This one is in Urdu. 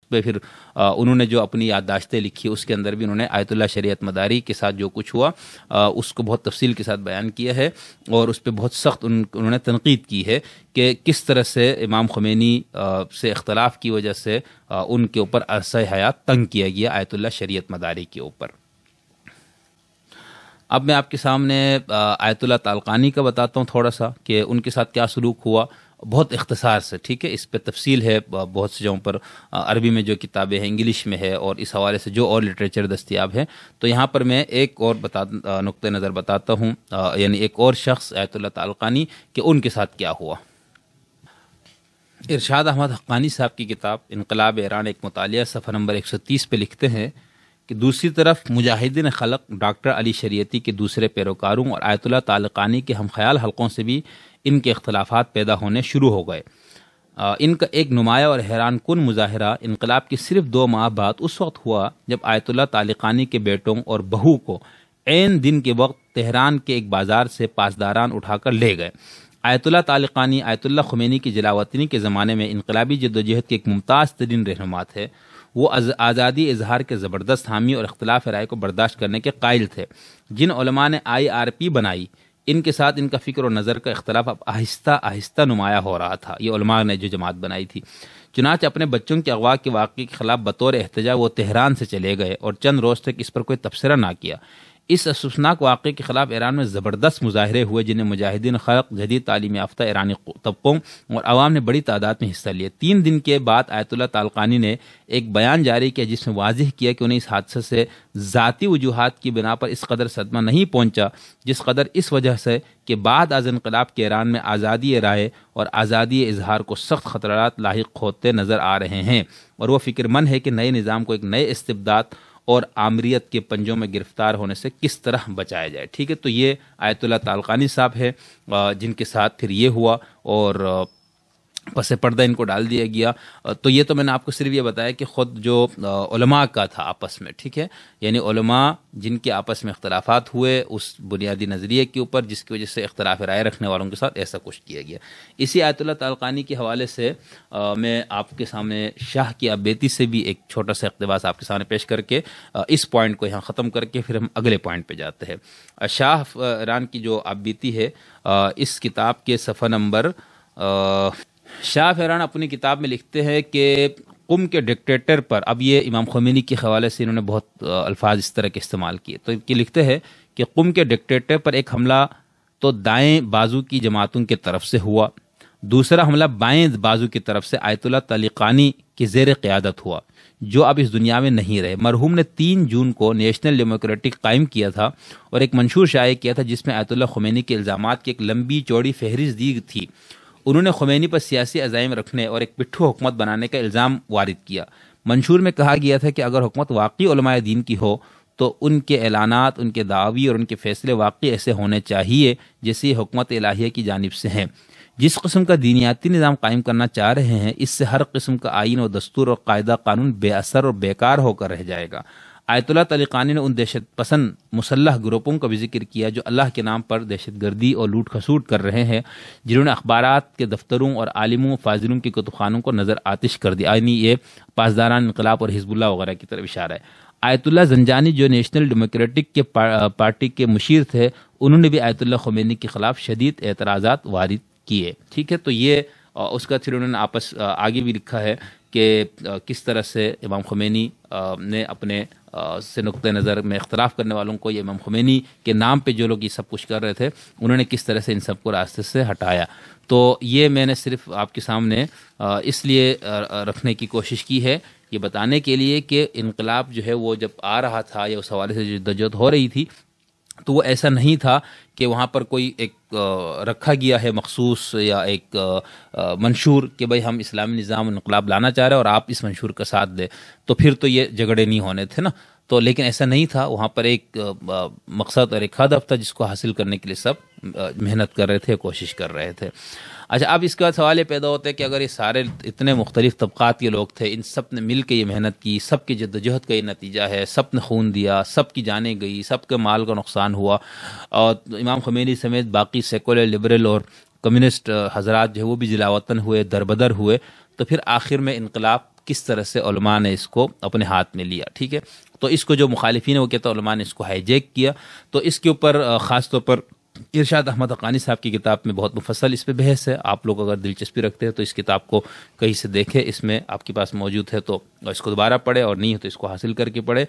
پہ پھر انہوں نے جو اپنی یادداشتیں لکھی اس کے اندر بھی انہوں نے آیت اللہ شریعت مداری کے ساتھ جو کچھ ہوا اس کو بہت تفصیل کے ساتھ بیان کیا ہے، اور اس پہ بہت سخت انہوں نے تنقید کی ہے کہ کس طرح سے امام خمینی سے اختلاف کی وجہ سے ان کے اوپر عرصہ حیات تنگ کیا گیا آیت اللہ شریعت مداری کے اوپر۔ اب میں آپ کے سامنے آیت اللہ طالقانی کا بتاتا ہوں تھوڑا سا کہ ان کے ساتھ کیا سلوک ہوا، بہت اختصار سے، ٹھیک ہے، اس پہ تفصیل ہے بہت سے جگہوں پر، عربی میں جو کتابیں ہیں، انگلش میں ہے، اور اس حوالے سے جو اور لٹریچر دستیاب ہے۔ تو یہاں پر میں ایک اور نقطہ نظر بتاتا ہوں، یعنی ایک اور شخص آیت اللہ طالقانی کہ ان کے ساتھ کیا ہوا۔ ارشاد احمد حقانی صاحب کی کتاب انقلاب ایران ایک مطالعہ صفحہ نمبر 130 پہ لکھتے ہیں کہ دوسری طرف مجاہدین خلق ڈاکٹر علی شریعتی کے دوسرے پیروکاروں اور آیت اللہ طالقانی کے ہم خیال حلقوں سے بھی ان کے اختلافات پیدا ہونے شروع ہو گئے۔ ان کا ایک نمایاں اور حیران کن مظاہرہ انقلاب کے صرف 2 ماہ بعد اس وقت ہوا جب آیت اللہ طالقانی کے بیٹوں اور بہو کو عین دن کے وقت تہران کے ایک بازار سے پاسداران اٹھا کر لے گئے۔ آیت اللہ طالقانی آیت اللہ خمینی کی جلاوطنی کے زمانے میں انقلابی جدوجہد کے ایک ممتاز ترین رہنما تھے۔ وہ آزادی اظہار کے زبردست حامی اور اختلاف رائے کو برداشت کرنے کے قائل تھے۔ جن علماء نے IRP بنائی، ان کے ساتھ ان کا فکر و نظر کا اختلاف اب آہستہ آہستہ نمایاں ہو رہا تھا۔ یہ علماء نے جو جماعت بنائی تھی، چنانچہ اپنے بچوں کے اغوا کے واقعے کے خلاف بطور احتجاج وہ تہران سے چلے گئے اور چند روز تک اس پر کوئی تبصرہ نہ کیا۔ اس افسوسناک واقعے کے خلاف ایران میں زبردست مظاہرے ہوئے، جنہیں مجاہدین خلق، جدید تعلیم یافتہ ایرانی طبقوں اور عوام نے بڑی تعداد میں حصہ لیے۔ 3 دن کے بعد آیت اللہ طالقانی نے ایک بیان جاری کیا جس میں واضح کیا کہ انہیں اس حادثے سے ذاتی وجوہات کی بنا پر اس قدر صدمہ نہیں پہنچا جس قدر اس وجہ سے کہ بعد از انقلاب کے ایران میں آزادی رائے اور آزادی اظہار کو سخت خطرات لاحق ہوتے نظر آ رہے ہیں، اور وہ فکر مند ہے کہ نئے نظام کو ایک نئے استبداد اور آمریت کے پنجوں میں گرفتار ہونے سے کس طرح بچایا جائے۔ ٹھیک ہے، تو یہ آیت اللہ طالقانی صاحب ہے جن کے ساتھ پھر یہ ہوا اور پس پردہ ان کو ڈال دیا گیا۔ تو یہ تو میں نے آپ کو صرف یہ بتایا کہ خود جو علماء کا تھا آپس میں، ٹھیک ہے، یعنی علماء جن کے آپس میں اختلافات ہوئے اس بنیادی نظریے کے اوپر جس کی وجہ سے اختلاف رائے رکھنے والوں کے ساتھ ایسا کچھ کیا گیا۔ اسی آیت اللہ طالقانی کے حوالے سے میں آپ کے سامنے شاہ کی آپ بیتی سے بھی ایک چھوٹا سا اقتباس آپ کے سامنے پیش کر کے اس پوائنٹ کو یہاں ختم کر کے پھر ہم اگلے پوائنٹ پہ جاتے ہیں۔ شاہ ایران کی جو آپ بیتی ہے اس کتاب کے صفحہ نمبر شاہ ایران اپنی کتاب میں لکھتے ہیں کہ قم کے ڈکٹیٹر پر، اب یہ امام خمینی کے حوالے سے انہوں نے بہت الفاظ اس طرح کے استعمال کیے، تو یہ لکھتے ہیں کہ قم کے ڈکٹیٹر پر ایک حملہ تو دائیں بازو کی جماعتوں کی طرف سے ہوا، دوسرا حملہ بائیں بازو کی طرف سے آیت اللہ طالقانی کے زیر قیادت ہوا جو اب اس دنیا میں نہیں رہے۔ مرحوم نے 3 جون کو نیشنل ڈیموکریٹک قائم کیا تھا اور ایک منشور شائع کیا تھا جس میں آیت اللہ خمینی کے الزامات کی ایک لمبی چوڑی فہرست دی تھی۔ انہوں نے خمینی پر سیاسی عزائم رکھنے اور ایک پٹھو حکومت بنانے کا الزام وارد کیا۔ منشور میں کہا گیا تھا کہ اگر حکومت واقعی علماء دین کی ہو تو ان کے اعلانات، ان کے دعوی اور ان کے فیصلے واقعی ایسے ہونے چاہیے جیسے حکومت الہیہ کی جانب سے ہیں۔ جس قسم کا دینیاتی نظام قائم کرنا چاہ رہے ہیں اس سے ہر قسم کا آئین و دستور اور قاعدہ قانون بے اثر اور بیکار ہو کر رہ جائے گا۔ آیت اللہ طالقانی نے ان دہشت پسند مسلح گروپوں کا بھی ذکر کیا جو اللہ کے نام پر دہشت گردی اور لوٹ کھسوٹ کر رہے ہیں، جنہوں نے اخبارات کے دفتروں اور عالموں فاضلوں کے کتب خانوں کو نظر آتش کر دیا، یعنی یہ پاسداران انقلاب اور حزب اللہ وغیرہ کی طرف اشارہ ہے۔ آیت اللہ زنجانی جو نیشنل ڈیموکریٹک کے پارٹی کے مشیر تھے، انہوں نے بھی آیت اللہ خمینی کے خلاف شدید اعتراضات وارد کیے۔ ٹھیک ہے، تو یہ اس کا پھر انہوں نے آگے بھی لکھا ہے کہ کس طرح سے امام خمینی نے اپنے سے نقطۂ نظر میں اختلاف کرنے والوں کو، یہ امام خمینی کے نام پہ جو لوگ یہ سب کچھ کر رہے تھے، انہوں نے کس طرح سے ان سب کو راستے سے ہٹایا۔ تو یہ میں نے صرف آپ کے سامنے اس لیے رکھنے کی کوشش کی ہے، یہ بتانے کے لیے کہ انقلاب جو ہے وہ جب آ رہا تھا یا اس حوالے سے جو جدوجہد ہو رہی تھی تو وہ ایسا نہیں تھا کہ وہاں پر کوئی ایک رکھا گیا ہے مخصوص یا ایک منشور کہ بھائی ہم اسلامی نظام انقلاب لانا چاہ رہے ہیں اور آپ اس منشور کا ساتھ دیں، تو پھر تو یہ جھگڑے نہیں ہونے تھے نا۔ تو لیکن ایسا نہیں تھا، وہاں پر ایک مقصد اور ایک ہدف تھا جس کو حاصل کرنے کے لیے سب محنت کر رہے تھے، کوشش کر رہے تھے۔ اچھا، اب اس کے بعد سوال یہ پیدا ہوتا ہے کہ اگر یہ سارے اتنے مختلف طبقات کے لوگ تھے، ان سب نے مل کے یہ محنت کی، سب کی جدوجہد کا یہ نتیجہ ہے، سب نے خون دیا، سب کی جانیں گئی، سب کے مال کا نقصان ہوا، اور امام خمینی سمیت باقی سیکولر، لبرل اور کمیونسٹ حضرات جو ہے وہ بھی جلا وطن ہوئے، دربدر ہوئے، تو پھر آخر میں انقلاب کس طرح سے علماء نے اس کو اپنے ہاتھ میں لیا. ٹھیک ہے, تو اس کو جو مخالفین وہ کہتا ہے علماء نے اس کو ہائیجیک کیا. تو اس کے اوپر خاص طور پر ارشاد احمد حقانی صاحب کی کتاب میں بہت مفصل اس پہ بحث ہے. آپ لوگ اگر دلچسپی رکھتے ہیں تو اس کتاب کو کہیں سے دیکھیں, اس میں آپ کے پاس موجود ہے تو اس کو دوبارہ پڑھے, اور نہیں ہے تو اس کو حاصل کر کے پڑھے.